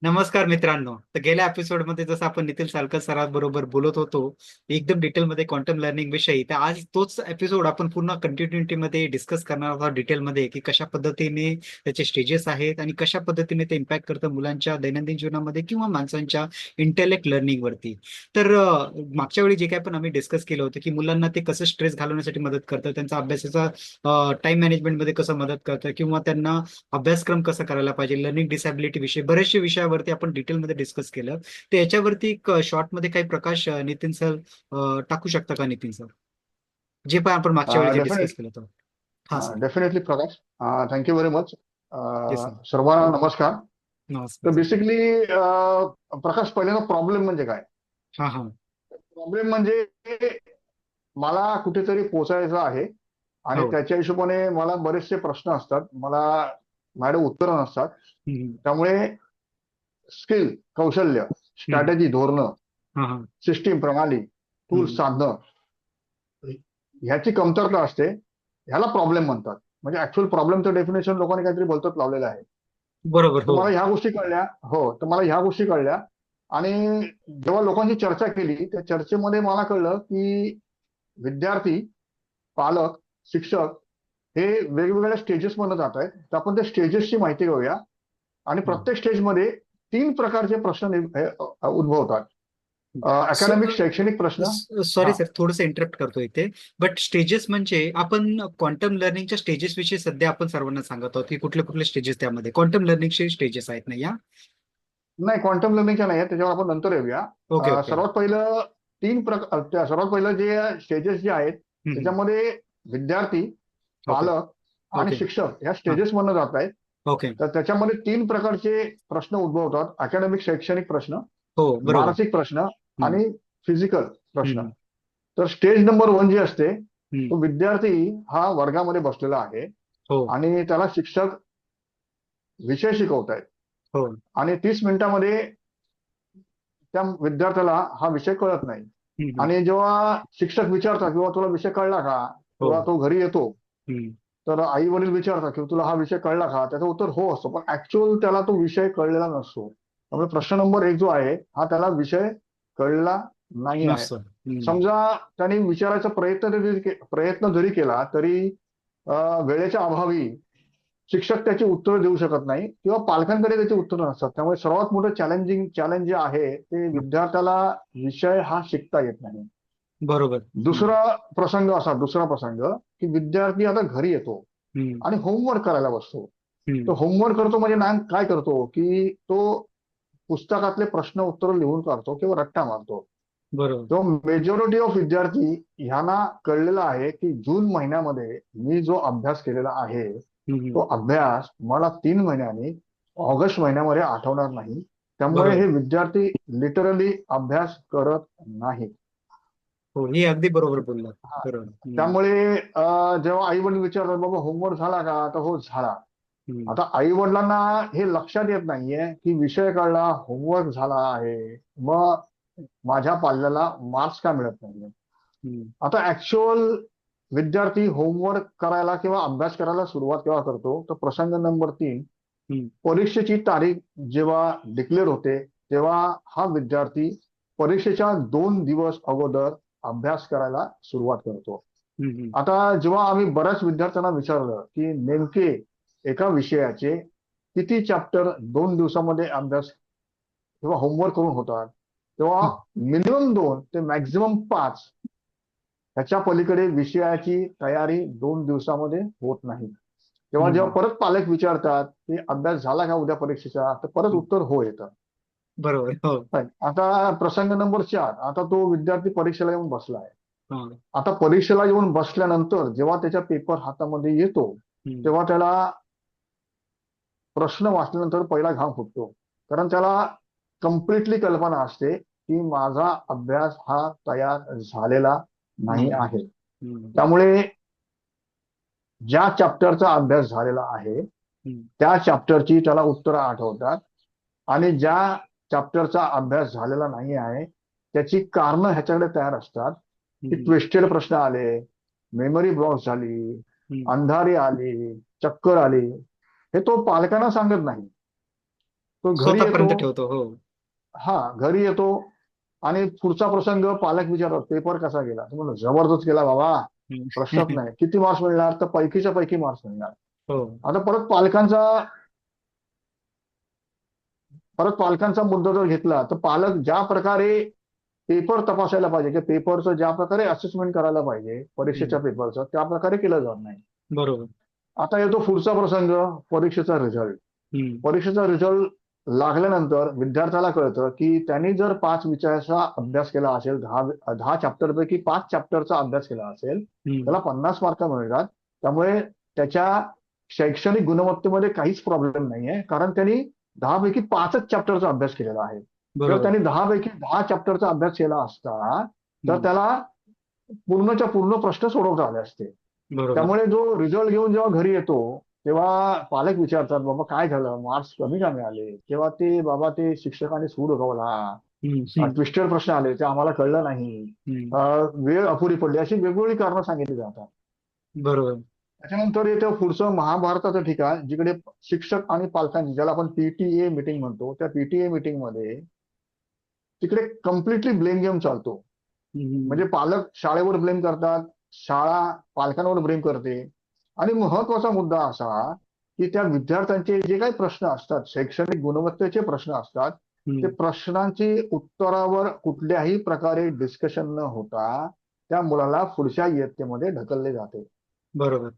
नमस्कार मित्रांनो. तर गेल्या एपिसोडमध्ये जसं आपण नितीन सालकर सरांबरोबर बोलत होतो एकदम डिटेलमध्ये क्वांटम लर्निंग विषयी, तर आज तोच एपिसोड आपण पूर्ण कंटिन्युटीमध्ये डिस्कस करणार आहोत डिटेलमध्ये की कशा पद्धतीने त्याचे स्टेजेस आहेत आणि कशा पद्धतीने ते इम्पॅक्ट करतं मुलांच्या दैनंदिन जीवनामध्ये किंवा माणसांच्या इंटेलेक्ट लर्निंग वरती. तर मागच्या वेळी जे काय पण आम्ही डिस्कस केलं होतं की मुलांना ते कसं स्ट्रेस घालवण्यासाठी मदत करतं, त्यांचा अभ्यासाचा टाइम मॅनेजमेंटमध्ये कसं मदत करतं किंवा त्यांना अभ्यासक्रम कसा करायला पाहिजे, लर्निंग डिसॅबिलिटी विषयी बरेचशे विषयावरती आपण डिटेलमध्ये डिस्कस केलं. तर याच्यावरती एक शॉर्टमध्ये काही प्रकाश नितीन सर टाकू शकता का नितीन सर, जे पण आपण मागच्या वेळी जे डिस्कस डेफिनेट केलं होतं. हा sir. Definitely Prakash. Thank you very much. Yes sir. सर्वांना नमस्कार. नमस्कार तर सर. बेसिकली प्रकाश, पहिल्यांदा प्रॉब्लेम म्हणजे काय? हा हा. प्रॉब्लेम म्हणजे मला कुठेतरी पोहोचायचं आहे आणि हो. त्याच्या हिशोबाने मला बरेचसे प्रश्न असतात, मला माझ्याकडे उत्तरं नसतात. हम्म, त्यामुळे स्किल, कौशल्य, हम्म, स्ट्रॅटेजी, धोरणं, हा हा. सिस्टीम, प्रणाली, टूल्स, हम्म. साधनं ह्याची कमतरता असते. ह्याला प्रॉब्लेम म्हणतात. म्हणजे ऍक्च्युअल प्रॉब्लेमचं डेफिनेशन लोकांनी काहीतरी बोलतच लावलेलं आहे. बरोबर. तर हो. मला ह्या गोष्टी कळल्या. हो, तर मला ह्या गोष्टी कळल्या. आणि जेव्हा लोकांची चर्चा केली, त्या चर्चेमध्ये मला कळलं की विद्यार्थी, पालक, शिक्षक हे वेगवेगळ्या स्टेजेस मध्ये जात आहेत. तर आपण त्या स्टेजेसची माहिती घेऊया. आणि हम्म. प्रत्येक स्टेजमध्ये तीन प्रकारचे प्रश्न उद्भवतात. अकॅडमिक, शैक्षणिक प्रश्न. सॉरी हा. सर, थोडंसं इंटरप्ट करतो इथे. बट स्टेजेस म्हणजे आपण क्वांटम लर्निंगच्या स्टेजेस विषयी सध्या आपण सर्वांना सांगत आहोत की कुठले कुठले स्टेजेस त्यामध्ये क्वांटम लर्निंगचे स्टेजेस आहेत ना या. नाही, क्वांटम लर्निंगच्या नाही आहे, त्याच्यावर आपण नंतर येऊया. Okay okay. सर्वात पहिलं तीन प्रकार, सर्वात पहिलं जे स्टेजेस जे आहेत हम्म. त्याच्यामध्ये विद्यार्थी, ओके पालक आणि ओके. शिक्षक ह्या हा. स्टेजेस मधनं जात आहेत. ओके. तर त्याच्यामध्ये तीन प्रकारचे प्रश्न उद्भवतात: अकॅडमिक, शैक्षणिक प्रश्न, हो बरोबर. मानसिक प्रश्न हम्म. आणि फिजिकल प्रश्न. हम्म. तर स्टेज नंबर वन जी असते, हम्म. तो विद्यार्थी हा वर्गामध्ये बसलेला आहे हो आणि त्याला शिक्षक विषय शिकवत आहेत. हो. आणि 30 मिनिटामध्ये त्या विद्यार्थ्याला हा विषय कळत नाही. हम्म. आणि जेव्हा शिक्षक विचारतात किंवा तुला विषय कळला का, हो. तेव्हा तो घरी येतो. हम्म. तर आई वडील विचारतात की तुला हा विषय कळला का, त्याचं उत्तर हो असतं, पण ऍक्च्युअल त्याला तो विषय कळलेला नसतो. त्यामुळे प्रश्न नंबर एक जो आहे, हा त्याला विषय कळला नाही आहे. मस्त. हम्म. समजा त्याने विचारायचा प्रयत्न जरी केला तरी वेळेच्या अभावी शिक्षक त्याची उत्तर देऊ शकत नाही किंवा पालकांकडे त्याची उत्तर नसतात. त्यामुळे सर्वात मोठं चॅलेंज जे आहे ते विद्यार्थ्याला विषय हा शिकता येत नाही. बरोबर. हम्म. दुसरा प्रसंग की विद्यार्थी आता घरी येतो हम्म. आणि होमवर्क करायला बसतो. तो हम्म. होमवर्क करतो म्हणजे ना, काय करतो की तो पुस्तकातले प्रश्न उत्तर लिहून काढतो किंवा रट्टा मारतो. बरोबर. तो मेजॉरिटी ऑफ विद्यार्थी ह्यांना कळलेला आहे की जून महिन्यामध्ये मी जो अभ्यास केलेला आहे, हम्म. तो अभ्यास मला 3 महिन्यांनी ऑगस्ट महिन्यामध्ये आठवणार नाही. त्यामुळे बरोबर. हे विद्यार्थी लिटरली अभ्यास करत नाही. हो, हे अगदी बरोबर बोलला. हा. बरोबर. हम्म. त्यामुळे जेव्हा आई वडील विचारतात बाबा होमवर्क झाला का, तर हो झाला. हम्म. आता आई वडिलांना हे लक्षात येत नाहीये की विषय कळला, होमवर्क झाला आहे, मग माझ्या पाल्याला मार्क्स का मिळत नाहीये. हम्म. आता ऍक्च्युअल विद्यार्थी होमवर्क करायला किंवा अभ्यास करायला सुरुवात केव्हा करतो, तर प्रसंग नंबर 3, हम्म. परीक्षेची तारीख जेव्हा डिक्लेअर होते, तेव्हा हा विद्यार्थी परीक्षेच्या 2 दिवस अगोदर अभ्यास करायला सुरुवात करतो. हम्म. आता जेव्हा आम्ही बऱ्याच विद्यार्थ्यांना विचारलं की नेमके एका विषयाचे किती चॅप्टर 2 दिवसामध्ये अभ्यास किंवा होमवर्क करून होतात, तेव्हा हम्म. मिनिमम 2 ते मॅक्झिमम 5, ह्याच्या पलीकडे विषयाची तयारी 2 दिवसामध्ये होत नाही. तेव्हा जेव्हा हम्म. परत पालक विचारतात की अभ्यास झाला का उद्या परीक्षेचा, तर परत हम्म. उत्तर हो येतं. बरोबर. हो. आता प्रसंग नंबर 4, आता तो विद्यार्थी परीक्षेला येऊन बसला आहे. हा. आता परीक्षेला येऊन बसल्यानंतर जेव्हा त्याचा पेपर हातामध्ये येतो, हम्म. तेव्हा त्याला प्रश्न वाचल्यानंतर पहिला घाम फुटतो. कारण त्याला कम्प्लिटली कल्पना असते की माझा अभ्यास हा तयार झालेला नाही नाही. आहे. हम्म. त्यामुळे ज्या चॅप्टरचा अभ्यास झालेला आहे, हम्म. त्या चॅप्टरची त्याला उत्तरं आठवतात. आणि ज्या चॅप्टरचा अभ्यास झालेला नाही आहे, त्याची कारणं ह्याच्याकडे तयार असतात. की हम्म. ट्विस्टेड प्रश्न आले, मेमरी ब्लॉक झाली, हम्म. अंधारी आली, चक्कर आली, हे तो पालकांना सांगत नाही. तो घरी येतो. स्वतःपर्यंत ठेवतो. हो. हा, घरी येतो आणि पुढचा प्रसंग पालक विचारतात, पेपर कसा गेला? तो म्हणतो, जबरदस्त गेला बाबा, हम्म. प्रश्नच नाही. किती मार्क्स मिळणार? तर पैकीच्या पैकी मार्क्स मिळणार. हो. आता परत पालकांचा मुद्दा जर घेतला, तर पालक ज्या प्रकारे पेपर तपासायला पाहिजे किंवा पेपरचं ज्या प्रकारे असेसमेंट करायला पाहिजे हम्म. परीक्षेच्या पेपरचं, त्या प्रकारे केलं जात नाही. बरोबर. आता येतो पुढचा प्रसंग, परीक्षेचा रिझल्ट. हम्म. परीक्षेचा रिझल्ट लागल्यानंतर विद्यार्थ्याला कळतं की त्यांनी जर 5 विषयाचा अभ्यास केला असेल, 10 चॅप्टरपैकी 5 चॅप्टरचा अभ्यास केला असेल, हम्म. त्याला 50 मार्क मिळतात. त्यामुळे त्याच्या शैक्षणिक गुणवत्तेमध्ये काहीच प्रॉब्लेम नाहीये, कारण त्यांनी 10 पैकी 5च चॅप्टरचा अभ्यास केलेला आहे. जर बरोबर. त्यांनी 10 पैकी 10 चॅप्टरचा अभ्यास केला असता, तर हम्म. त्याला पूर्णच्या पूर्ण प्रश्न सोडवता आले असते. बरोबर. त्यामुळे जो रिझल्ट घेऊन जेव्हा घरी येतो, तेव्हा पालक विचारतात, बाबा काय झालं, मार्क्स कमी का मिळाले? तेव्हा ते बाबा ते शिक्षकांनी सूड उगवला, हम्म. हम्म. ट्विस्टेड प्रश्न आले, ते आम्हाला कळलं नाही, हम्म. वेळ अपुरी पडली, अशी वेगवेगळी कारणं सांगितली जातात. बरोबर. त्याच्यानंतर येतं पुढचं महाभारताचं ठिकाण, जिकडे शिक्षक आणि पालकांची, ज्याला आपण पीटीए मीटिंग म्हणतो, त्या पीटीए मीटिंग मध्ये तिकडे कम्प्लिटली ब्लेम गेम चालतो. हम्म. म्हणजे पालक शाळेवर ब्लेम करतात, शाळा पालकांवर ब्लेम करते. आणि महत्वाचा मुद्दा असा की त्या विद्यार्थ्यांचे जे काही प्रश्न असतात, शैक्षणिक गुणवत्तेचे प्रश्न असतात, ते हम्म. प्रश्नांची उत्तरावर कुठल्याही प्रकारे डिस्कशन न होता त्या मुलाला पुढच्या इयत्तेमध्ये ढकलले जाते. बरोबर.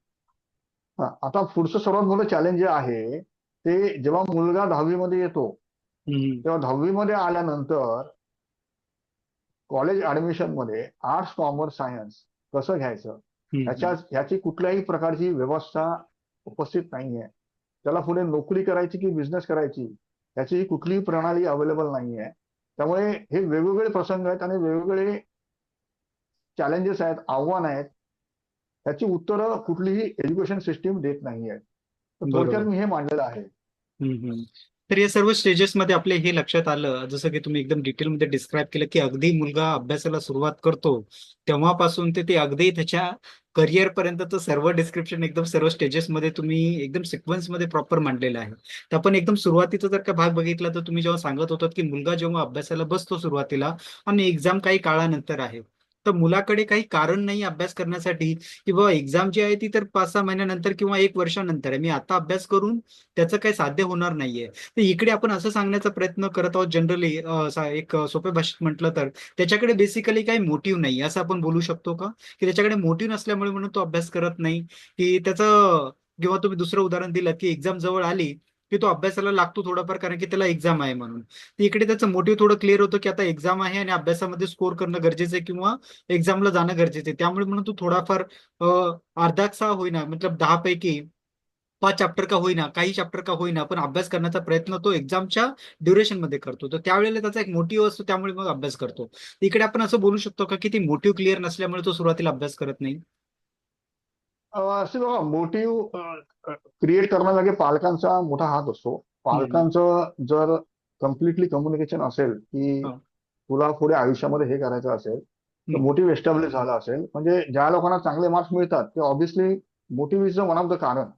आता पुढचं सर्वात मोठं चॅलेंज जे आहे, ते जेव्हा मुलगा 10वी मध्ये येतो, हम्म. तेव्हा 10वी मध्ये आल्यानंतर कॉलेज ऍडमिशन मध्ये आर्ट्स, कॉमर्स, सायन्स कसं घ्यायचं, हम्म. ह्याची कुठल्याही प्रकारची व्यवस्था उपस्थित नाहीये. त्याला पुढे नोकरी करायची की बिझनेस करायची, याची कुठलीही प्रणाली अवेलेबल नाहीये. त्यामुळे हे वेगवेगळे प्रसंग आहेत आणि वेगवेगळे चॅलेंजेस आहेत, आव्हान आहेत. त्याची उत्तरं कुठलीही एज्युकेशन सिस्टीम देत नाहीये. तर थोडक्यात बरोबर. मी हे मांडलेलं आहे. हम्म. तर या सर्व स्टेजेसमध्ये आपले हे लक्षात आलं, जसं की तुम्ही एकदम डिटेलमध्ये डिस्क्राईब केलं, की अगदी मुलगा अभ्यासाला सुरुवात करतो तेव्हापासून ते ते अगदी त्याच्या करिअर पर्यंतचं सर्व डिस्क्रिप्शन एकदम सर्व स्टेजेसमध्ये तुम्ही एकदम सिक्वेन्समध्ये प्रॉपर मांडलेलं आहे. तर आपण एकदम सुरुवातीचा जर का भाग बघितला, तर तुम्ही जेव्हा सांगत होतात की मुलगा जेव्हा अभ्यासाला बसतो सुरुवातीला आणि एक्झाम काही काळानंतर आहे, तर मुलाकडे काही कारण नाही अभ्यास करण्यासाठी, की बाबा एक्झाम जी आहे ती तर 5-6 महिन्यानंतर किंवा 1 वर्षानंतर आहे, मी आता अभ्यास करून त्याचं काही साध्य होणार नाहीये. तर इकडे आपण असं सांगण्याचा प्रयत्न करत आहोत जनरली, एक सोप्या भाषेत म्हटलं तर त्याच्याकडे बेसिकली काही मोटिव्ह नाही असं आपण बोलू शकतो का, की त्याच्याकडे मोटिव्ह नसल्यामुळे म्हणून तो अभ्यास करत नाही, की त्याचं, किंवा तुम्ही दुसरं उदाहरण दिलं की एक्झाम जवळ आली की तो अभ्यासाला लागतो थोडाफार कारण की त्याला एक्झाम आहे म्हणून. तर इकडे त्याचं मोटिव्ह थोडं क्लिअर होतं की आता एक्झाम आहे आणि अभ्यासामध्ये स्कोर करणं गरजेचं आहे किंवा एक्झामला जाणं गरजेचं आहे, त्यामुळे म्हणून तो थोडाफार अर्धासा होईना, मतलब 10 पैकी 5 चॅप्टर का होईना, काही चॅप्टर का होईना, पण अभ्यास करण्याचा प्रयत्न तो एक्झामच्या ड्युरेशन मध्ये करतो. तर त्यावेळेला त्याचा एक मोटिव्ह असतो, त्यामुळे मग अभ्यास करतो. इकडे आपण असं बोलू शकतो का की ती मोटिव्ह क्लिअर नसल्यामुळे तो सुरुवातीला अभ्यास करत नाही. असे बघा, मोटिव्ह क्रिएट करण्यामागे पालकांचा मोठा हात असतो. हम्म. पालकांचं जर कम्प्लिटली कम्युनिकेशन असेल की हा. तुला पुढे आयुष्यामध्ये हे करायचं असेल, तर हम्म. मोटिव्ह एस्टॅब्लिश झाला असेल, म्हणजे ज्या लोकांना चांगले मार्क्स मिळतात ते obviously motive is one of the कारण,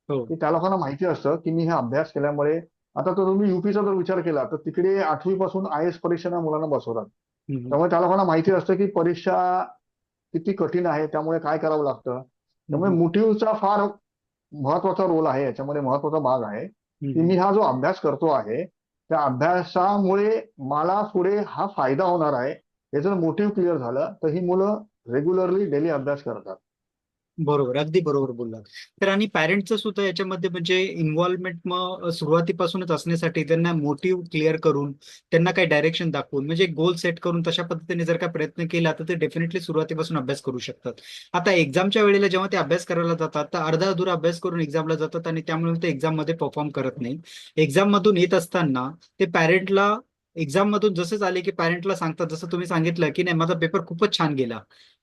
हो. की त्या लोकांना माहिती असतं की मी हे अभ्यास केल्यामुळे. आता तर तुम्ही युपीचा जर विचार केला तर तिकडे 8वी पासून IAS परीक्षेला मुलांना बसवतात. हम्म. त्यामुळे त्या लोकांना माहिती असतं की परीक्षा किती कठीण आहे, त्यामुळे काय करावं लागतं. त्यामुळे हम्म. मोटिव्हचा फार महत्वाचा रोल आहे, याच्यामध्ये महत्वाचा भाग आहे की हम्म. मी हा जो अभ्यास करतो आहे, त्या अभ्यासामुळे मला पुढे हा फायदा होणार आहे. हे जर मोटिव्ह क्लिअर झालं तर ही मुलं रेग्युलरली डेली अभ्यास करतात. बरोबर, अगदी बरोबर बोललात. तर आणि पॅरेंटचं सुद्धा याच्यामध्ये म्हणजे इन्व्हॉल्वमेंट मग सुरुवातीपासूनच असण्यासाठी त्यांना मोटिव्ह क्लिअर करून, त्यांना काही डायरेक्शन दाखवून, म्हणजे गोल सेट करून तशा पद्धतीने जर का प्रयत्न केला तर ते डेफिनेटली सुरुवातीपासून अभ्यास करू शकतात. आता एक्झामच्या वेळेला जेव्हा ते अभ्यास करायला जातात तर अर्धा अधुरा अभ्यास करून एक्झामला जातात आणि त्यामुळे ते एक्झाम मध्ये परफॉर्म करत नाही. एक्झाम मधून येत असताना ते पॅरेंटला, एक्झाम मधून जसेच आले की पॅरेंटला सांगतात, जसं तुम्ही सांगितलं की नाही माझा पेपर खूपच छान गेला,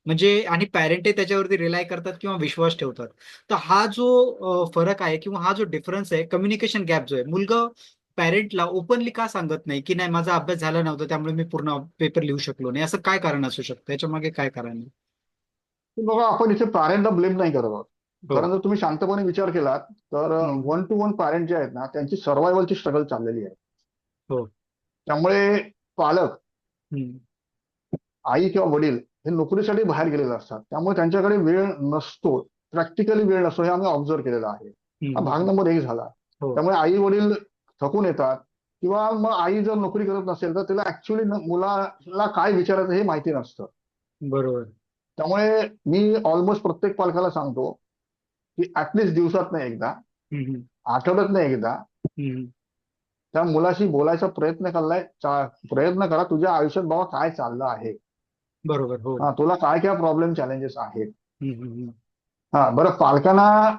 म्हणजे आणि पॅरेंटही त्याच्यावरती रिलाय करतात किंवा विश्वास ठेवतात. तर हा जो फरक आहे किंवा हा जो डिफरन्स आहे, कम्युनिकेशन गॅप जो आहे, मुलगा पॅरेंटला ओपनली का सांगत नाही की नाही माझा अभ्यास झाला नव्हता त्यामुळे मी पूर्ण पेपर लिहू शकलो नाही, असं काय कारण असू शकतं, याच्या मागे काय कारण आहे? बघा, आपण इथे पॅरेंटला ब्लेम नाही करत आहोत. हो. कारण जर तुम्ही शांतपणे विचार केलात तर हम्म. 1 to 1 पॅरेंट जे आहेत ना, त्यांची सर्व्हायवलची स्ट्रगल चाललेली आहे. हो. त्यामुळे पालक, हम्म. आई किंवा वडील हे नोकरीसाठी बाहेर गेलेले असतात, त्यामुळे त्यांच्याकडे वेळ नसतो, प्रॅक्टिकली वेळ नसतो, हे आम्ही ऑब्झर्व केलेलं आहे. हम्म. हा भाग हम्म. नंबर एक झाला. हो. त्यामुळे आई वडील थकून येतात, किंवा मग आई जर नोकरी करत नसेल तर तिला ऍक्च्युली मुलाला काय विचारायचं हे माहिती नसतं. बरोबर. त्यामुळे मी ऑलमोस्ट प्रत्येक पालकाला सांगतो की ऍटलिस्ट दिवसात नाही एकदा, हम्म. हम्म. आठवड्यात नाही एकदा, हम्म. त्या मुलाशी बोलायचा प्रयत्न करा, तुझ्या आयुष्यात बाबा काय चाललं आहे. बरोबर. हो. हा, तुला काय काय प्रॉब्लेम चॅलेंजेस आहेत. हम्म. हम्म. हम्म. हा, बरं, पालकांना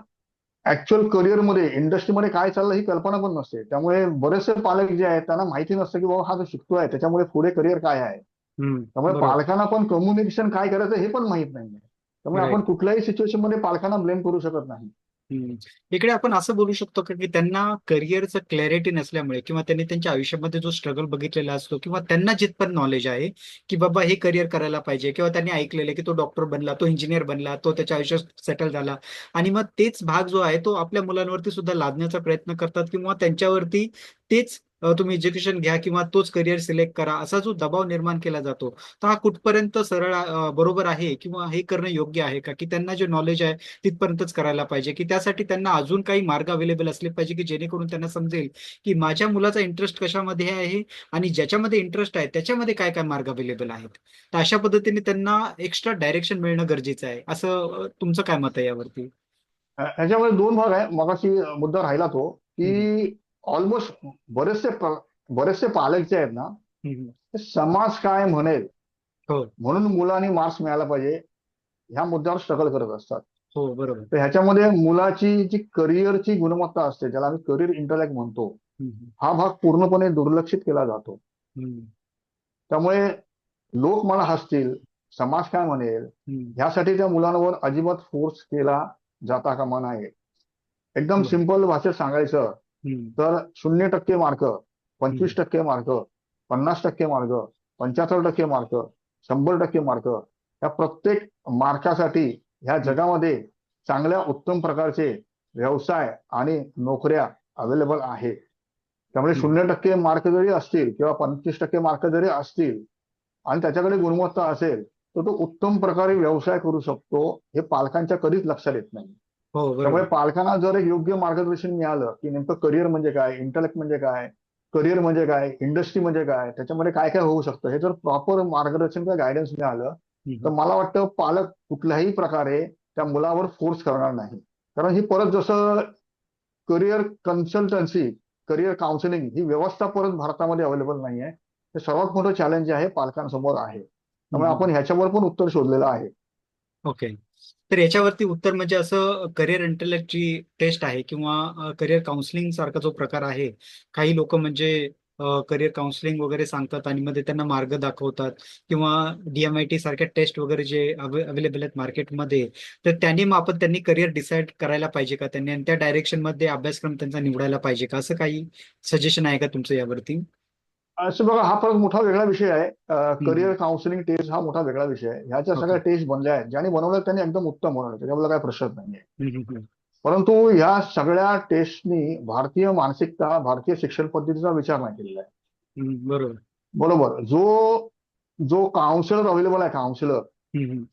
ऍक्च्युअल करिअरमध्ये इंडस्ट्रीमध्ये काय चाललं ही कल्पना पण नसते. त्यामुळे बरेचसे पालक जे आहेत त्यांना माहिती नसतं की बाबा हा जो शिकतोय त्याच्यामुळे पुढे करिअर काय आहे. त्यामुळे बरोबर. पालकांना पण कम्युनिकेशन काय करायचं हे पण माहित नाहीये. त्यामुळे आपण राईट. कुठल्याही सिच्युएशन मध्ये पालकांना ब्लेम करू शकत नाही. हम्म. इकडे आपण असं बोलू शकतो का की त्यांना करिअरचं क्लॅरिटी नसल्यामुळे किंवा त्यांनी त्यांच्या आयुष्यामध्ये जो स्ट्रगल बघितलेला असतो किंवा त्यांना जिथपर्यंत नॉलेज आहे की बाबा हे करिअर करायला पाहिजे किंवा त्यांनी ऐकलेलं आहे की तो डॉक्टर बनला, तो इंजिनियर बनला, तो त्याच्या आयुष्यात सेटल झाला आणि मग तेच भाग जो आहे तो आपल्या मुलांवरती सुद्धा लादण्याचा प्रयत्न करतात किंवा त्यांच्यावरती तेच तुम्ही एज्युकेशन घ्या किंवा तोच करिअर सिलेक्ट करा असा जो दबाव निर्माण केला जातो, तर हा कुठपर्यंत सरळ बरोबर आहे किंवा हे करणं योग्य आहे का की त्यांना जे नॉलेज आहे तिथपर्यंतच करायला पाहिजे की त्यासाठी त्यांना अजून काही मार्ग अवेलेबल असले पाहिजे की जेणेकरून त्यांना समजेल की माझ्या मुलाचा इंटरेस्ट कशामध्ये आहे आणि ज्याच्यामध्ये इंटरेस्ट आहे त्याच्यामध्ये काय काय मार्ग अवेलेबल आहेत. तर अशा पद्धतीने त्यांना एक्स्ट्रा डायरेक्शन मिळणं गरजेचं आहे असं तुमचं काय मत आहे यावरती? ह्याच्यामध्ये दोन भाग आहे. मगाशी मुद्दा राहिला तो हम्म. की ऑलमोस्ट बरेचसे पालक जे आहेत ना, हम्म. ते समाज काय म्हणेल हो. म्हणून मुलांनी मार्क्स मिळाला पाहिजे ह्या मुद्द्यावर स्ट्रगल करत असतात. हो. बरोबर. तर ह्याच्यामध्ये मुलाची जी करिअरची गुणवत्ता असते, ज्याला आम्ही करिअर इंटलेक्ट म्हणतो, हम्म. हा भाग पूर्णपणे दुर्लक्षित केला जातो. हम्म. त्यामुळे लोक मला हसतील, समाज काय म्हणेल, हम्म. ह्यासाठी त्या मुलांवर अजिबात फोर्स केला जाता कामा नये. एकदम बरोबर. सिंपल भाषेत सांगायचं हम्म. तर 0% मार्क, हम्म. 25% मार्क, 50% मार्क, 75% मार्क, 100% मार्क, या प्रत्येक मार्कासाठी ह्या हम्म. जगामध्ये चांगल्या उत्तम प्रकारचे व्यवसाय आणि नोकऱ्या अवेलेबल आहे. त्यामुळे हम्म. 0% मार्क जरी असतील किंवा 25% मार्क जरी असतील आणि त्याच्याकडे गुणवत्ता असेल, तर तो उत्तम प्रकारे व्यवसाय करू शकतो. हे पालकांच्या कधीच लक्षात येत नाही. हो. त्यामुळे बरोबर. पालकांना जर एक योग्य मार्गदर्शन मिळालं की नेमकं करिअर म्हणजे काय, इंटलेक्ट म्हणजे काय, करिअर म्हणजे काय, इंडस्ट्री म्हणजे काय, त्याच्यामध्ये काय काय होऊ शकतं, हे जर प्रॉपर मार्गदर्शन किंवा गायडन्स मिळालं, तर हम्म. मला वाटतं पालक कुठल्याही प्रकारे त्या मुलावर फोर्स करणार नाही. कारण ही परत जसं करिअर कन्सल्टन्सी, करिअर काउन्सिलिंग ही व्यवस्था परत भारतामध्ये अवेलेबल नाहीये. हे सर्वात मोठं चॅलेंज आहे पालकांसमोर आहे. त्यामुळे हम्म. आपण ह्याच्यावर पण उत्तर शोधलेलं आहे. ओके. तर याच्यावरती उत्तर म्हणजे असं करिअर इंटेलेक्टची टेस्ट आहे किंवा करिअर काउन्सिलिंग सारखा जो प्रकार आहे. काही लोक म्हणजे करिअर काउन्सिलिंग वगैरे सांगतात आणि मध्ये त्यांना मार्ग दाखवतात किंवा DMIT सारख्या टेस्ट वगैरे जे अवेलेबल आहेत मार्केटमध्ये, तर त्यांनी मग आपण त्यांनी करिअर डिसाईड करायला पाहिजे का त्यांनी आणि त्या डायरेक्शन मध्ये अभ्यासक्रम त्यांचा निवडायला पाहिजे का असं काही सजेशन आहे का तुमचं यावरती? असं बघा, हा परत मोठा वेगळा विषय आहे. हम्म. करिअर काउन्सिलिंग टेस्ट हा मोठा वेगळा विषय आहे. ह्याच्या ओके. सगळ्या टेस्ट बनल्या आहेत. ज्यांनी बनवलं त्यांनी एकदम उत्तम बनवलं, त्याच्याबद्दल काही प्रश्नच नाहीये. हम्म. हम्म. परंतु ह्या सगळ्या टेस्टनी भारतीय मानसिकता, भारतीय शिक्षण पद्धतीचा विचार नाही केलेला आहे. बरोबर. बरोबर, जो जो काउन्सिलर अवेलेबल आहे, काउन्सिलर, हम्म.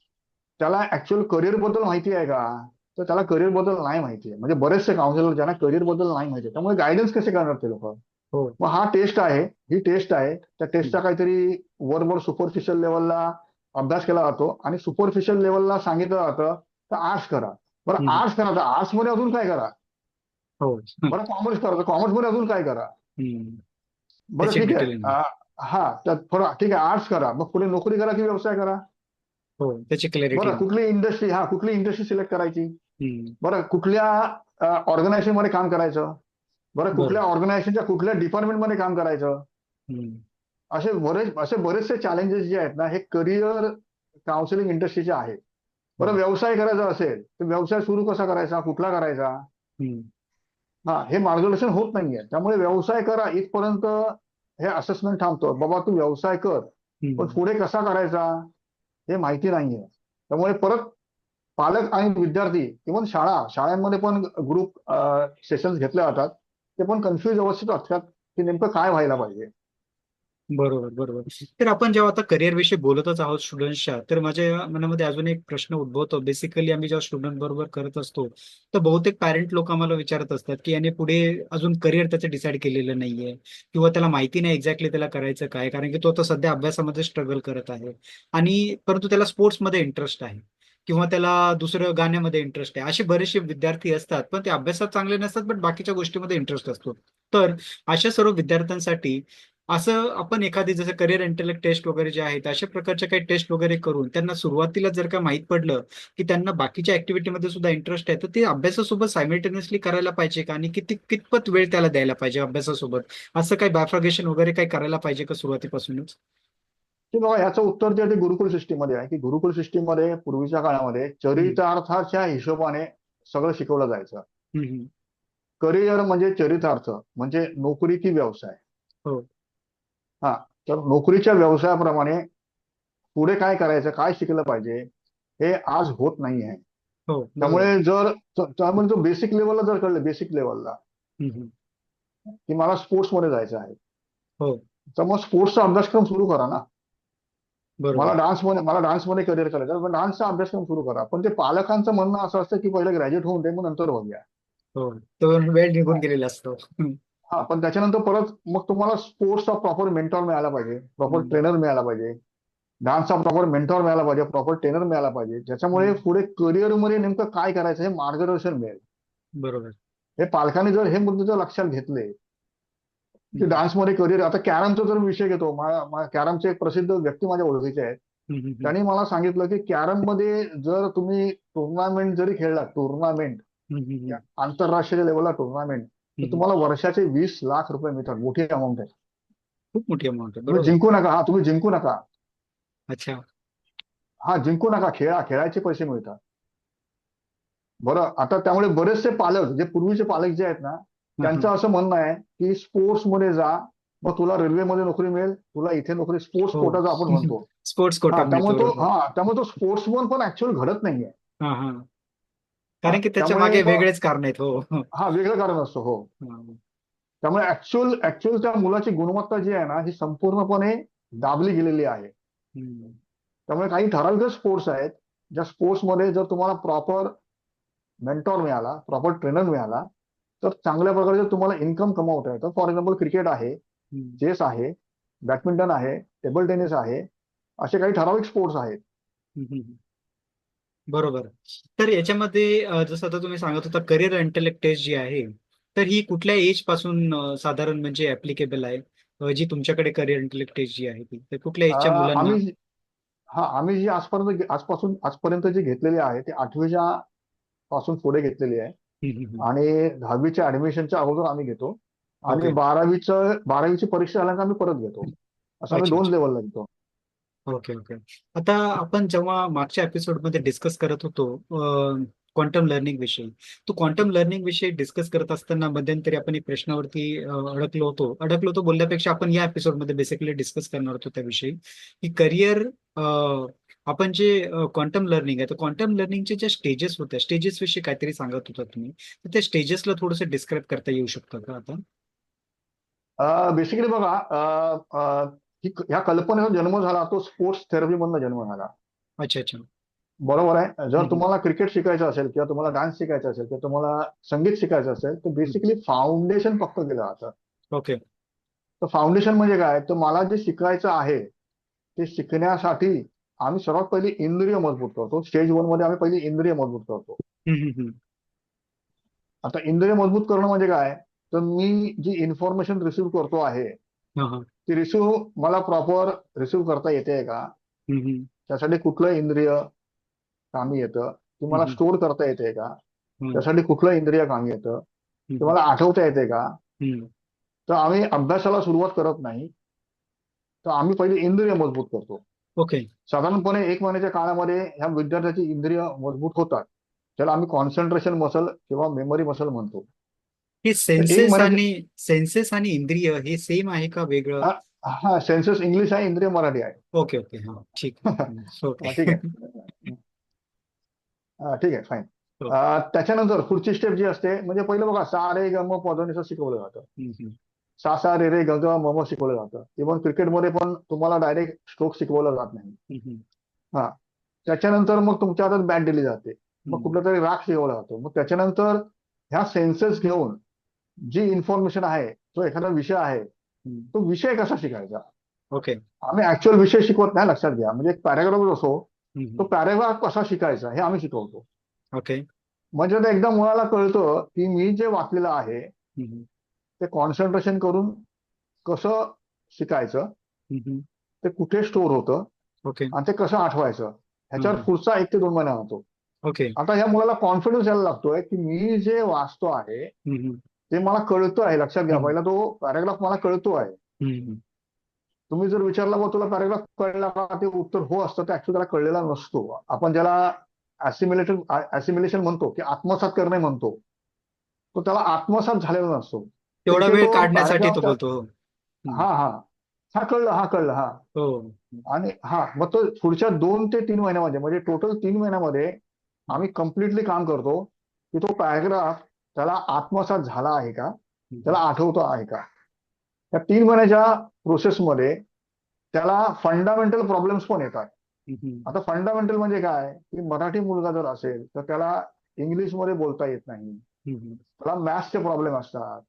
त्याला ऍक्च्युअल करिअर बद्दल माहिती आहे का? तर त्याला करिअर बद्दल नाही माहिती आहे. म्हणजे बरेचसे काउन्सिलर ज्यांना करिअर बद्दल नाही माहिती आहे, त्यामुळे गायडन्स कसे करणार ते लोक? हो. मग हा टेस्ट आहे, ही टेस्ट आहे, त्या टेस्टचा काहीतरी वरवर सुपरफिशियल लेवलला अभ्यास केला जातो आणि सुपरफिशियल लेवलला सांगितलं जातं तर आर्ट्स करा. बरं, हम्म. आर्ट्स करा तर आर्ट्स मध्ये अजून काय करा? हो. बरं, कॉमर्स करा तर कॉमर्स मध्ये अजून काय करा? हम्म. बरं, त्याची ठीक आहे. डिटेल. हा, तर थोडा ठीक आहे, आर्ट्स करा, मग पुढे नोकरी करा की व्यवसाय करा? हो, त्याची क्लॅरिटी बरं, नाही. कुठली इंडस्ट्री सिलेक्ट करायची? हम्म. बरं, कुठल्या ऑर्गनायझेशन मध्ये काम करायचं? बरं, कुठल्या बरोबर. ऑर्गनायझेशनच्या कुठल्या डिपार्टमेंटमध्ये काम करायचं? हम्म. असे बरेचसे चॅलेंजेस जे आहेत ना, हे करिअर काउन्सिलिंग इंडस्ट्रीचे आहेत. बरं, हो. व्यवसाय करायचा असेल तर व्यवसाय सुरू कसा करायचा, कुठला करायचा? हम्म. हा, हे मार्गदर्शन होत नाहीये. त्यामुळे व्यवसाय करा इथपर्यंत हे असेसमेंट थांबतो. बाबा तू व्यवसाय कर, पण हम्म. पुढे कसा करायचा हे माहिती नाहीये. त्यामुळे परत पालक आणि विद्यार्थी, इव्हन शाळांमध्ये पण ग्रुप सेशन्स घेतले जातात. ते पण कन्फ्युज अवस्थेत असतात की नेमकं काय व्हायला पाहिजे. बरोबर, बरोबर. तर आपण जेव्हा आता करिअर विषयी बोलतच आहोत स्टुडंट्सच्या, तर माझ्या मनामध्ये अजून एक प्रश्न उद्भवतो. बेसिकली आम्ही जेव्हा स्टुडंट बरोबर करत असतो, तर बहुतेक पॅरेंट लोक आम्हाला विचारत असतात, की याने पुढे अजून करिअर त्याचं डिसाईड केलेलं नाहीये, किंवा त्याला माहिती नाही एक्झॅक्टली त्याला करायचं काय, कारण की तो आता सध्या अभ्यासामध्ये स्ट्रगल करत आहे, आणि परंतु त्याला स्पोर्ट्समध्ये इंटरेस्ट आहे, किंवा त्याला दुसरं गाण्यामध्ये इंटरेस्ट आहे. असे बरेचसे विद्यार्थी असतात, पण ते अभ्यासात चांगले नसतात, पण बाकीच्या गोष्टीमध्ये इंटरेस्ट असतो. तर अशा सर्व विद्यार्थ्यांसाठी असं आपण एखादी जसं करिअर इंटेलेक्ट टेस्ट वगैरे जे आहेत, अशा प्रकारच्या काही टेस्ट वगैरे करून त्यांना सुरुवातीला जर का माहित पडलं की त्यांना बाकीच्या ऍक्टिव्हिटीमध्ये सुद्धा इंटरेस्ट आहे, तर ते अभ्यासासोबत सायमल्टेनियसली करायला पाहिजे का, आणि कितपत वेळ त्याला द्यायला पाहिजे अभ्यासासोबत, असं काही बायफर्गेशन वगैरे काही करायला पाहिजे का सुरुवातीपासूनच? की बाबा याचं उत्तर जे आहे ते गुरुकुल सिस्टीममध्ये आहे, की गुरुकुल सिस्टीममध्ये पूर्वीच्या काळामध्ये हम्म, चरितार्थाच्या हिशोबाने सगळं शिकवलं जायचं. हम्म, करिअर म्हणजे चरितार्थ, म्हणजे नोकरी की व्यवसाय. हो, हा, तर नोकरीच्या व्यवसायाप्रमाणे पुढे काय करायचं, काय शिकलं पाहिजे, हे आज होत नाही आहे. हो, बरोबर. त्यामुळे त्यामुळे जो बेसिक लेवलला जर कळलं, बेसिक लेवलला हम्म, की मला स्पोर्ट्समध्ये जायचं आहे, हो, तर मग स्पोर्ट्सचा अभ्यासक्रम सुरू करा ना. बरोबर. मला डान्समध्ये करिअर करायचं आहे, पण डान्सचा अभ्यासक्रम सुरू करा. पण ते पालकांचं म्हणणं असं असतं की पहिलं ग्रॅज्युएट होऊन दे, मग नंतर बघूया. हो, तो वेळ निघून गेलेला असतो. हम्म, हा, पण त्याच्यानंतर परत मग तुम्हाला स्पोर्ट्सचा प्रॉपर मेंटॉर मिळाला पाहिजे, प्रॉपर हम्म, ट्रेनर मिळाला पाहिजे, डान्सचा प्रॉपर मेंटॉर मिळाला पाहिजे, प्रॉपर ट्रेनर मिळाला पाहिजे, ज्याच्यामुळे हम्म, पुढे करिअरमध्ये नेमकं काय करायचं हे मार्गदर्शन मिळेल. बरोबर. हे पालकांनी जर हे मुद्दे जर लक्षात घेतले की हम्म, डान्समध्ये करिअर, आता कॅरमचा जर विषय घेतो, कॅरमचे एक प्रसिद्ध व्यक्ती माझ्या ओळखीचे आहेत. हम्म, त्यांनी मला सांगितलं की कॅरम मध्ये जर तुम्ही टुर्नामेंट जरी खेळला, टुर्नामेंट हम्म, हम्म, आंतरराष्ट्रीय लेवलला टुर्नामेंट, तर हम्म. तुम्हाला वर्षाचे 20 लाख रुपये मिळतात. मोठी अमाऊंट आहे. खूप मोठी अमाऊंट आहे, तुम्ही बरोबर. जिंकू नका, हा तुम्ही जिंकू नका, अच्छा. हा जिंकू नका, खेळायचे पैसे मिळतात. बरं, आता त्यामुळे बरेचसे पालक, जे पूर्वीचे पालक जे आहेत ना, त्यांचं असं म्हणणं आहे की स्पोर्ट्समध्ये जा, मग तुला रेल्वेमध्ये नोकरी मिळेल, तुला इथे नोकरी, स्पोर्ट्स हो. कोटा जो आपण म्हणतो. स्पोर्ट्स कोटा मिळतो, बरोबर. त्यामुळे तो स्पोर्ट्समन पण ऍक्च्युअल घडत नाहीये. हा, हा. हा, कारण की त्याच्या त्यामुळे मागे मग वेगळेच कारण आहेत. हो, हो. हा वेगळं कारण असतं. हो, हा. त्यामुळे ऍक्च्युअल त्या मुलाची गुणवत्ता जी आहे ना, ही संपूर्णपणे दाबली गेलेली आहे. हम्म. त्यामुळे काही ठराविक स्पोर्ट्स आहेत, ज्या स्पोर्ट्समध्ये जर तुम्हाला प्रॉपर मेंटॉर मिळाला, प्रॉपर ट्रेनर मिळाला, तर चांगल्या प्रकारे जर तुम्हाला इन्कम कमावता येतं. फॉर एक्झाम्पल क्रिकेट आहे, हम्म. चेस आहे, बॅडमिंटन आहे, टेबल टेनिस आहे, असे काही ठराविक स्पोर्ट्स आहेत. हम्म. बरोबर. तर याच्यामध्ये जसं आता तुम्ही सांगत होता करिअर इंटेलेक्ट टेस्ट जी आहे, तर ही कुठल्या एज पासून साधारण म्हणजे ऍप्लिकेबल आहे? जी तुमच्याकडे करिअर इंटेलेक्ट टेस्ट जी आहे ती, तर कुठल्या एजच्या मुलांना? आम्ही जी आजपर्यंत जी घेतलेली आहे ती 8वीच्या पासून पुढे घेतलेली आहे. आणि 10वीच्या ऍडमिशनच्या अगोदर आम्ही घेतो. आणि ओके. 12वीची परीक्षा झाल्यानंतर आम्ही परत घेतो. असं आम्ही अच्छा, 2 अच्छा. लेवलला घेतो. Okay, okay. आता आपण जेव्हा मागच्या एपिसोडमध्ये डिस्कस करत होतो क्वांटम लर्निंग विषयी, तो क्वांटम लर्निंग विषयी डिस्कस करत असताना मध्यंतरी आपण एक प्रश्नावरती अडकलो होतो बोलल्यापेक्षा आपण या एपिसोडमध्ये बेसिकली डिस्कस करणार होतो त्याविषयी, की करिअर, आपण जे क्वांटम लर्निंग आहे, तर क्वांटम लर्निंगचे ज्या स्टेजेस होत्या, स्टेजेस विषयी काहीतरी सांगत होता तुम्ही, तर त्या स्टेजेसला थोडंसं डिस्क्राईब करता येऊ शकतं का आता? बेसिकली बघा, ह्या कल्पनेचा जन्म झाला तो स्पोर्ट्स थेरपी मधनं जन्म झाला. अच्छा, अच्छा. बरोबर आहे. जर हम्म, तुम्हाला क्रिकेट शिकायचं असेल, किंवा तुम्हाला डान्स शिकायचा असेल, किंवा तुम्हाला संगीत शिकायचं असेल, तर हम्म. बेसिकली फाउंडेशन फक्त केलं जातं. ओके. तर फाउंडेशन म्हणजे काय, तर मला जे शिकायचं आहे ते शिकण्यासाठी आम्ही सर्वात पहिली इंद्रिय मजबूत करतो. स्टेज 1 मध्ये आम्ही पहिली इंद्रिय मजबूत करतो. हम्म, हम्म, आता इंद्रिय मजबूत करणं म्हणजे काय, तर मी जी इन्फॉर्मेशन रिसीव्ह करतो आहे, हा, हा. ती मला प्रॉपर रिसीव्ह करता येते का, हम्म, हम्म, त्यासाठी कुठलं इंद्रिय कामी येतं, ती मला हम्म, स्टोअर करता येते का, हम्म, त्यासाठी कुठलं इंद्रिय कामी येतं, ते हम्म, मला आठवता येते का. हम्म. तर आम्ही अभ्यासाला सुरुवात करत नाही, तर आम्ही पहिली इंद्रिय मजबूत करतो. ओके. साधारणपणे 1 महिन्याच्या काळामध्ये ह्या विद्यार्थ्याची इंद्रिय मजबूत होतात. त्याला आम्ही कॉन्सन्ट्रेशन मसल किंवा मेमरी मसल म्हणतो. हे तर एक महिन्याचे सेन्सेस आणि इंद्रिय हे सेम आहे का वेगळं? हा, हा, सेन्सस इंग्लिश आहे, इंद्रिय मराठी आहे. Okay, okay. हा, ठीक आहे. ओके. ठीक आहे. ठीक आहे, फाईन. हो. त्याच्यानंतर पुढची स्टेप जी असते, म्हणजे पहिलं बघा सा रे ग म प ध नि सा शिकवलं जातं. हम्म, हम्म. सा सा रे रे ग ग म म शिकवलं जातं. इव्हन क्रिकेटमध्ये पण तुम्हाला डायरेक्ट स्ट्रोक शिकवलं जात नाही. हम्म, हा. त्याच्यानंतर मग तुमच्या हातात बॅट दिली जाते. मग हम्म, कुठला तरी राग शिकवला जातो. मग त्याच्यानंतर ह्या सेन्सेस घेऊन जी इन्फॉर्मेशन आहे, जो एखादा विषय आहे, हम्म. तो विषय कसा शिकायचा. ओके. आम्ही ऍक्च्युअल विषय शिकवत नाही, लक्षात घ्या. म्हणजे एक पॅराग्राफ असो, तो हम्म, पॅराग्राफ कसा शिकायचा हे आम्ही शिकवतो. ओके. म्हणजे आता एकदा मुलाला कळतं की मी जे वाचलेलं आहे हम्म, ते कॉन्सन्ट्रेशन करून कसं शिकायचं, हम्म. ते कुठे स्टोअर होतं ओके. आणि ते कसं आठवायचं, ह्याच्यावर हम्म, पुढचा 1 ते 2 महिना होतो. ओके. आता ह्या मुलाला कॉन्फिडन्स यायला लागतोय की मी जे वाचतो आहे हम्म, ते मला कळतं आहे. लक्षात घ्या, हम्म, पहिला तो पॅराग्राफ मला कळतो आहे. हम्म. तुम्ही जर विचारला बा तुला पॅराग्राफ कळला का, ते उत्तर हो असतं. ते ऍक्च्युअली त्याला कळलेला नसतो. आपण ज्याला ऍसिमिलेशन म्हणतो, की आत्मसात करणे म्हणतो, तो त्याला आत्मसात झालेला नसतो. तर तेवढा इथे वेळ तो काढण्यासाठी तो पॅराग्राफच्या बोलतो. हो. हम्म. हा हा हा कळलं, हा कळलं, हा. हो. आणि हा मग तो पुढच्या 2 ते 3 महिन्यामध्ये, म्हणजे टोटल 3 महिन्यामध्ये हम्म, आम्ही कम्प्लिटली काम करतो की तो पॅराग्राफ त्याला आत्मसात झाला आहे का, त्याला हम्म. आठवतो आहे का. या 3 महिन्याच्या प्रोसेसमध्ये त्याला फंडामेंटल प्रॉब्लेम्स पण येतात. हम्म, आता फंडामेंटल म्हणजे काय, की मराठी मुलगा जर असेल तर त्याला इंग्लिशमध्ये बोलता येत नाही, हम्म, त्याला मॅथ्सचे प्रॉब्लेम असतात,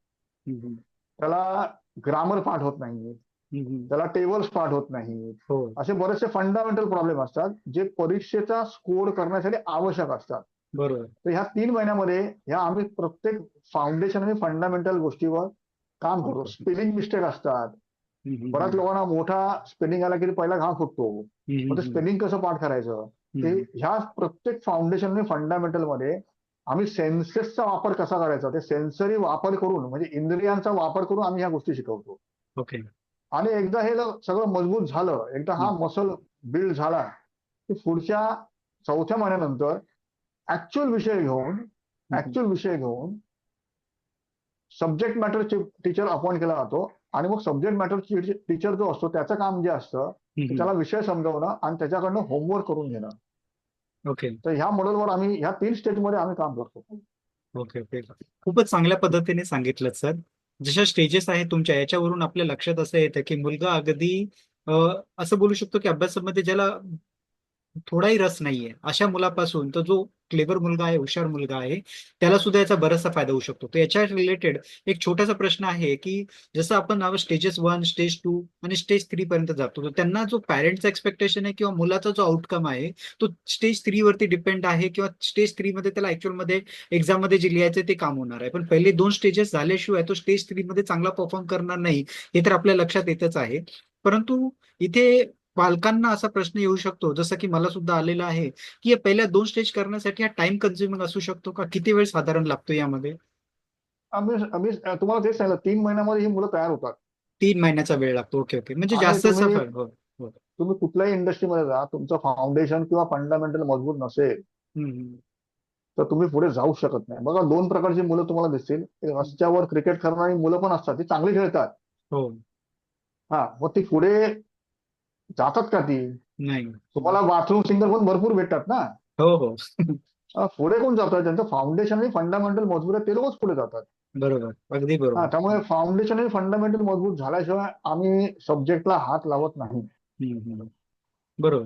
हम्म. त्याला ग्रामर पाठ होत नाही, हम्म. त्याला टेबल्स पाठ होत नाही. हो. असे बरेचसे फंडामेंटल प्रॉब्लेम असतात जे परीक्षेचा स्कोर करण्यासाठी आवश्यक असतात. बरोबर. तर ह्या 3 महिन्यामध्ये ह्या आम्ही प्रत्येक फाउंडेशन आणि फंडामेंटल गोष्टीवर काम करतो. स्पेलिंग मिस्टेक असतात. हम्म, बऱ्याच हम्म, लोकांना मोठा स्पेलिंग आला की पहिला घाम फुटतो. मग ते हम्म, स्पेलिंग कसं पाठ करायचं, ते हम्म. ह्या प्रत्येक फाउंडेशन आणि फंडामेंटल मध्ये आम्ही सेन्सेसचा वापर कसा करायचा, ते सेन्सरी वापर करून, म्हणजे इंद्रियांचा वापर करून आम्ही ह्या गोष्टी शिकवतो. ओके. आणि एकदा हे सगळं मजबूत झालं, एकदा हा हम्म, मसल बिल्ड झाला, की पुढच्या 4थ्या महिन्यानंतर ऍक्च्युअल विषय घेऊन हम्म, ऍक्च्युअल विषय घेऊन सब्जेक्ट मॅटर टीचर अपॉइंट केला जातो. आणि मग सब्जेक्ट मॅटर टीचर जो असतो त्याचं काम जे असतं ते हम्म. त्याला विषय समजवणं आणि त्याच्याकडनं होमवर्क करून घेणं. ओके. तर ह्या मॉडेलवर आम्ही ह्या 3 स्टेजमध्ये आम्ही काम करतो. ओके. ओके. खूपच चांगल्या पद्धतीने सांगितलं सर. जशा स्टेजेस आहेत तुमच्या याच्यावरून आपल्या लक्षात असं येतं की मुलगा अगदी अ, असं बोलू शकतो की अभ्यासामध्ये ज्याला थोडाही रस नाहीये अशा मुलापासून तर जो क्लेवर मुलगा आहे, हुशार मुलगा आहे, त्याला सुद्धा याचा बराचसा फायदा होऊ शकतो. तर याच्या रिलेटेड एक छोटासा प्रश्न आहे की जसं आपण स्टेजेस 1, स्टेज 2 आणि स्टेज 3 पर्यंत जातो, तर त्यांना जो पॅरेंटचा एक्सपेक्टेशन आहे किंवा मुलाचा जो आउटकम आहे तो स्टेज 3 वरती डिपेंड आहे किंवा स्टेज 3 मध्ये त्याला ऍक्च्युअल मध्ये एक्झाम मध्ये जे लिहायचं ते काम होणार आहे. पण पहिले 2 स्टेजेस झाल्याशिवाय तो स्टेज 3 मध्ये चांगला परफॉर्म करणार नाही, हे तर आपल्या लक्षात येतच आहे. परंतु इथे पालकांना असा प्रश्न येऊ शकतो, जसं की मला सुद्धा आलेला आहे, की या पहिल्या 2 स्टेज करण्यासाठी हा टाइम कन्झ्युमिंग असू शकतो का? किती वेळ साधारण लागतो यामध्ये? आम्ही आम्ही तुम्हाला तेच सांगितलं, 3 महिन्यामध्ये ही मुलं तयार होतात. 3 महिन्याचा वेळ लागतो. ओके. ओके. म्हणजे आणि जास्त तुम्ही सफर. हो. हो. तुम्ही कुठल्याही इंडस्ट्रीमध्ये जा, तुमचं फाउंडेशन किंवा फंडामेंटल मजबूत नसेल हम्म, तर तुम्ही पुढे जाऊ शकत नाही. बघा, 2 प्रकारची मुलं तुम्हाला दिसतील. एक हम्म. रस्त्यावर क्रिकेट खेळणारी मुलं पण असतात, ती चांगली खेळतात. हो. हा, मग ती पुढे जातात का ती. नाही. तुम्हाला बाथरूम सिंगर पण भरपूर भेटतात ना. हो. हो. पुढे कोण जातं, त्यांचं फाउंडेशन आणि फंडामेंटल मजबूत आहे, ते लोकच पुढे जातात. बरोबर. अगदी हा, बरोबर. त्यामुळे फाउंडेशन आणि फंडामेंटल मजबूत झाल्याशिवाय आम्ही सब्जेक्टला हात लावत नाही. बरोबर.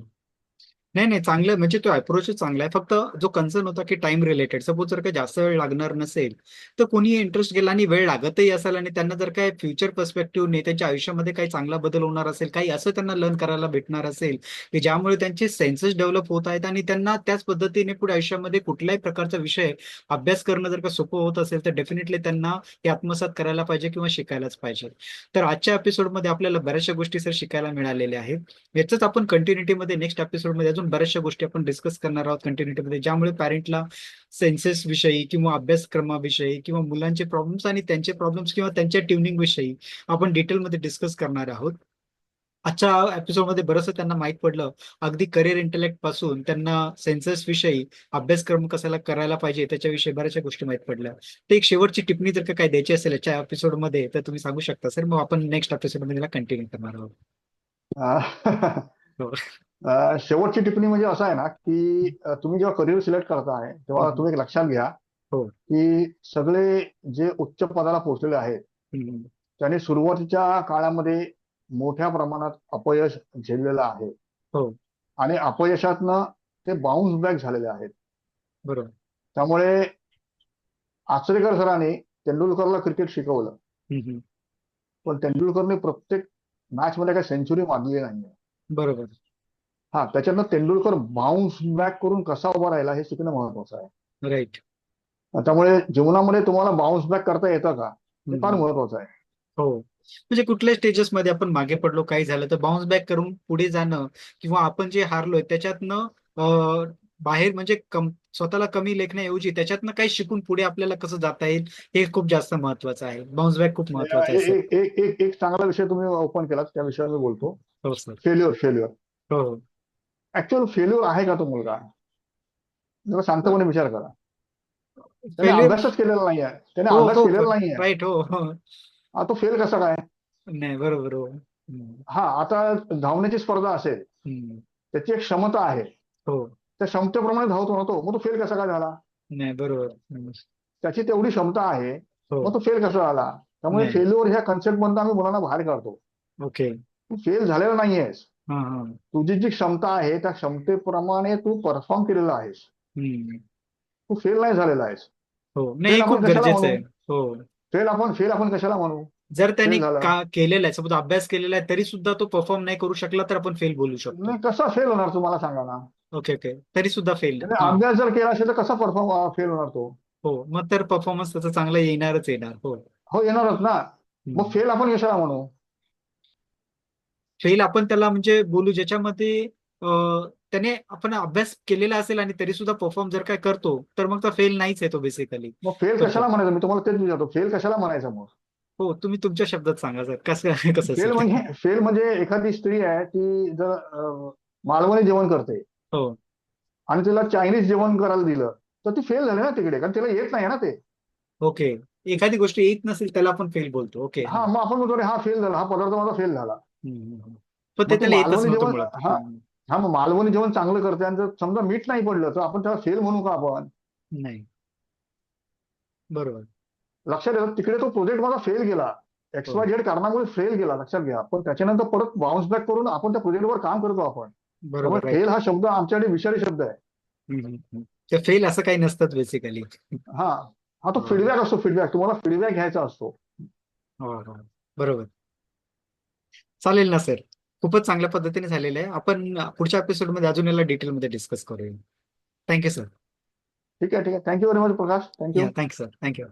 नाही, नाही, चांगलं म्हणजे तो अप्रोचच चांगला आहे. फक्त जो कन्सर्न होता की टाइम रिलेटेड, सपोज जर काही जास्त वेळ लागणार नसेल तर कोणी इंटरेस्ट गेला आणि वेळ लागतही असेल आणि त्यांना जर काय फ्युचर पर्स्पेक्टिव्हने त्यांच्या आयुष्यामध्ये काही चांगला बदल होणार असेल, काही असं त्यांना लर्न करायला भेटणार असेल की ज्यामुळे त्यांचे सेन्सेस डेव्हलप होत आहेत आणि त्यांना त्याच पद्धतीने पुढे आयुष्यामध्ये कुठल्याही प्रकारचा विषय अभ्यास करणं जर का सोपं होत असेल तर डेफिनेटली त्यांना ते आत्मसात करायला पाहिजे किंवा शिकायलाच पाहिजे. तर आजच्या एपिसोडमध्ये आपल्याला बऱ्याचशा गोष्टी सर शिकायला मिळालेल्या आहेत. याच आपण कंटिन्युटीमध्ये नेक्स्ट एपिसोडमध्ये अजून बऱ्याचशा गोष्टी आपण डिस्कस करणार आहोत कंटिन्युटीमध्ये, ज्यामुळे पॅरेंटला सेन्सेस विषयी किंवा अभ्यासक्रमाविषयी किंवा मुलांचे प्रॉब्लेम्स आणि त्यांचे प्रॉब्लेम्स किंवा त्यांच्या ट्युनिंग विषयी आपण डिटेलमध्ये डिस्कस करणार आहोत. आजच्या एपिसोडमध्ये बरंचसं त्यांना माहित पडलं, अगदी करिअर इंटेलेक्ट पासून त्यांना सेन्सेस विषयी अभ्यासक्रम कसाला करायला पाहिजे त्याच्याविषयी बऱ्याचशा गोष्टी माहित पडल्या. ते एक शेवटची टिप्पणी जर का काय द्यायची असेल याच्या एपिसोडमध्ये तर तुम्ही सांगू शकता सर, मग आपण नेक्स्ट एपिसोडमध्ये त्याला कंटिन्यू करणार आहोत. अं, हो. शेवटची टिप्पणी म्हणजे असं आहे ना, की तुम्ही जेव्हा करिअर सिलेक्ट करताय तेव्हा हम्म. तुम्ही एक लक्षात घ्या, हो. की सगळे जे उच्च पदाला पोहोचलेले आहेत हम्म. त्याने सुरुवातीच्या काळामध्ये मोठ्या प्रमाणात अपयश झेललेलं आहे हो. आणि अपयशातनं ते बाउन्स बॅक झालेले आहेत. बरोबर. त्यामुळे आचरेकर सरांनी तेंडुलकरला क्रिकेट शिकवलं, हम्म, हम्म. पण तेंडुलकरने प्रत्येक मॅच मध्ये काही सेंचुरी मारलेली नाहीये. बरोबर. हा, त्याच्यातनं तेंडुलकर बाउन्स बॅक करून कसा उभा राहिला हे शिकणं महत्वाचं आहे. राईट. त्यामुळे जीवनामध्ये तुम्हाला बाउन्स बॅक करता येतं का, हे फार महत्वाचं आहे. हो. म्हणजे कुठल्या स्टेजेस मध्ये आपण मागे पडलो, काही झालं तर बाउन्स बॅक करून पुढे जाणं, किंवा आपण जे हारलोय त्याच्यातनं बाहेर म्हणजे स्वतःला कमी लेखण्याऐवजी त्याच्यातनं काही शिकून पुढे आपल्याला कसं जाता येईल, हे खूप जास्त महत्वाचं आहे. बाउन्स बॅक खूप महत्वाचा आहे सर. एक एक एक एक चांगला विषय तुम्ही ओपन केलात, त्या विषयावर मी बोलतो. हो सर. फेल्युअर. हो, हो. ऍक्च्युअल फेल्युअर आहे का तो मुलगा, जरा शांतपणे विचार करा. त्याने फेल्युअर. अभ्यासच केलेला नाहीये, त्याने हो, अभ्यास हो. केलेला नाहीये. राईट. हो, हो. हा, तो फेल कसा काय? नाही, बरोबर. हो. हा, आता धावण्याची स्पर्धा असेल, हम्म. त्याची एक क्षमता आहे, हो. त्या क्षमतेप्रमाणे धावतो ना तो, मग तो फेल कसा काय झाला? नाही, बरोबर. त्याची तेवढी क्षमता आहे, हो. मग तो फेल कसा झाला? त्यामुळे नाही. फेल्युअर ह्या कन्सेप्ट मधून आम्ही मुलांना बाहेर काढतो. ओके. तू फेल झालेला नाहीयेस, हा, हा. तुझी जी क्षमता आहे त्या क्षमतेप्रमाणे तू परफॉर्म केलेला आहेस, हम्म. तू फेल नाही झालेला आहेस. हो. नाही, फेल हे खूप आपण कशाला गरजेचं म्हणू? आहे. हो. फेल आपण कशाला म्हणू? जर त्याने फेल झाला. का केलेलं आहे, सपोज अभ्यास केलेला आहे, तरी सुद्धा तो परफॉर्म नाही करू शकला, तर आपण फेल बोलू शकतो. नाही, कसा फेल होणार तुम्हाला सांगा ना. Okay, okay. तरी सुद्धा फेल. त्याने हा. अभ्यास जर केला असेल तर कसा परफॉर्म फेल होणार तो? हो, मग तर परफॉर्मन्स त्याचा चांगला येणारच येणार. हो. हो, येणारच ना. मग फेल आपण कशाला म्हणू? फेल आपण त्याला म्हणजे बोलू ज्याच्यामध्ये त्याने आपण अभ्यास केलेला असेल आणि तरी सुद्धा परफॉर्म जर काय करतो, तर मग तो फेल नाहीच आहे तो बेसिकली. मग फेल कशाला परफॉर्म. म्हणायचं, मी तुम्हाला तेच विचारतो, फेल कशाला म्हणायचं मग? हो, तुम्ही तुमच्या शब्दात सांगा सर, कसं कसं फेल असेल ते. म्हणजे फेल म्हणजे एखादी स्त्री आहे ती जर मालवणी जेवण करते हो. आणि तिला चायनीज जेवण करायला दिलं, तर ती फेल झाली ना तिकडे, कारण तिला येत नाही ना ते. ओके. एखादी गोष्ट येत नसेल त्याला आपण फेल बोलतो. ओके. हा. हा, मग आपण म्हणतो, "अरे, हा फेल झाला, हा पदार्थ माझा फेल झाला." पण ते मग ती त्याला येतच मालवणी नव्हतं जेवण, मुळात. हा, हा, मग मालवणी जेवण चांगलं करते आणि जर समजा मीठ नाही पडलं तर आपण त्याला फेल म्हणू का आपण? नाही. बरोबर. लक्षात येतं, तिकडे तो प्रोजेक्ट माझा फेल गेला, हो. XYZ कारणामुळे फेल गेला, लक्षात घ्या. पण त्याच्यानंतर परत बाउन्स बॅक करून आपण त्या प्रोजेक्टवर काम करतो आपण. त्यामुळे बरोबर. Fail right. हा शब्द आमच्याकडे विषारी शब्द आहे. ते फेल असं काही नसतात बेसिकली. हा, हा, तो हो, फीडबॅक असतो. फीडबॅक तुम्हाला फीडबॅक घ्यायचा असतो. हो, हो. बरोबर. चालेल ना सर. खूपच चांगल्या पद्धतीने झालेलं आहे. आपण पुढच्या एपिसोडमध्ये अजून याला डिटेलमध्ये डिस्कस करूया. Thank you sir. ठीक आहे, ठीक आहे. थँक्यू व्हेरी मच प्रकाश, थँक्यू. या, थँक्यू सर. थँक्यू.